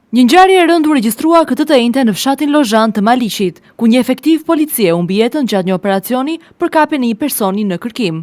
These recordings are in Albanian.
Një ngjarje e rëndu regjistrua këtë të njëjtën në fshatin Lozhan të Maliqit, ku një efektiv policie humbi jetën gjatë një operacioni për kapjen e një personi në kërkim.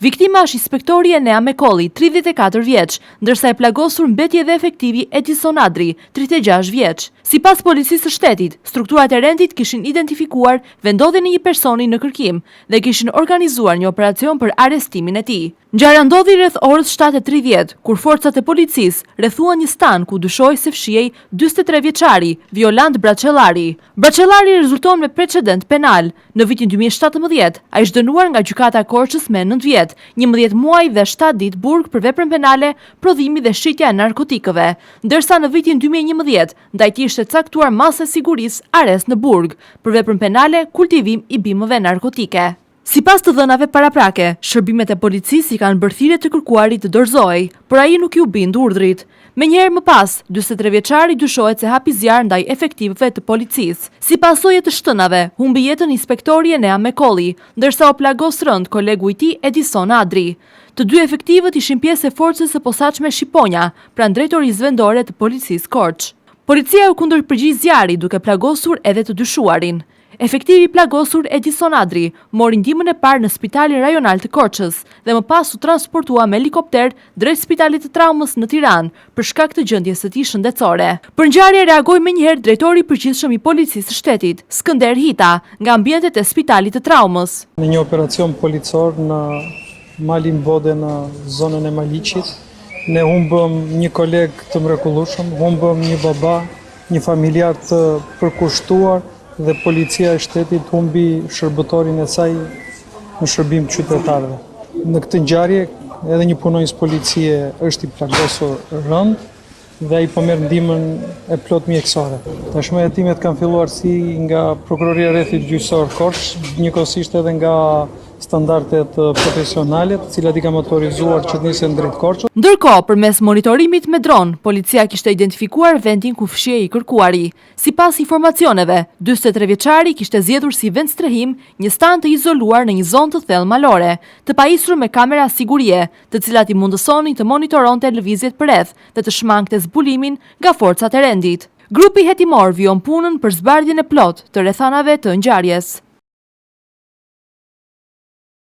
Viktima është inspektori Enea Mekolli, 34 vjeç, ndërsa e plagosur mbeti edhe efektivi Edison Adri, 36 vjeç. Sipas policisë së shtetit, strukturat e rendit kishin identifikuar vendodhjen e një personi në kërkim dhe kishin organizuar një operacion për arrestimin e tij. Ngjarja ndodhi rreth orës 7:30, kur forcat e policisë rrethuan një stan ku dyshohej se fshihej 43 vjeçari Violant Braçellari. Braçellari rezulton me precedent penal. Në vitin 2017, ai është dënuar nga gjykata e Korçës me 9 vjet, 11 muaj dhe 7 ditë burg për veprën penale, prodhimi dhe shitja e narkotikëve, ndërsa në vitin 2011 ndaj tij ishte caktuar masë e sigurisë arrest në burg për veprën penale, kultivim i bimëve narkotike. Sipas të dhënave paraprake, shërbimet e policisë i kanë bërë thirrje të kërkuarit të dorëzohej, por ai nuk i u bind urdhrit. Menjëherë më pas, 43 vjeçari dyshohet se hapi zjarr ndaj efektivëve të policisë. Si pasojë të shtënave, humbi jetën inspektori Enea Mekolli, ndërsa o plagos rënd kolegu i tij Edison Adri. Të dy efektivët ishin pjesë e forcës së posaçme Shqiponja, pranë drejtorisë vendore të policisë Korç. Policia u kundërpërgjigj zjarrit duke plagosur edhe të dyshuarin. Efektivi plagosur Edison Adri mori ndihmën e parë në Spitalin Rajonal të Korçës dhe më pas u transportua me helikopter drejt Spitalit të Traumës në Tiranë për shkak të gjendjes së tij shëndetësore. Për ngjarje reagoi menjëherë drejtori i përgjithshëm i policisë së shtetit, Skënder Hita, nga ambientet e Spitalit të Traumës. Në një operacion policor në Malin Bode në zonën e Maliqit, ne humbëm një koleg të mrekullueshëm, humbëm një baba, një familjar të përkushtuar dhe policia e shtetit humbi shërbëtorin e saj në shërbim qytetarëve. Në këtë ngjarje edhe një punonjës policie është i plagosur rënd dhe ai po merr ndihmën e plot mjekësore. Tashmë hetimet kanë filluar si nga Prokuroria e Rrethit Gjyqësor Korç, njëkohësisht edhe nga standardet profesionale, të cilat i kanë autorizuar që të nisen drejt Korçës. Ndërkohë, përmes monitorimit me dron, policia kishte identifikuar vendin ku fshihej i kërkuari. Sipas informacioneve, 43 vjeçari kishte zgjedhur si vend strehim një stan të izoluar në një zonë të thellë malore, të pajisur me kamera sigurie, të cilat i mundësonin të monitoronte lëvizjet përreth dhe të shmangte zbulimin nga forcat e rendit. Grupi hetimor vijon punën për zbardhjen e plotë të rrethanave të ngjarjes.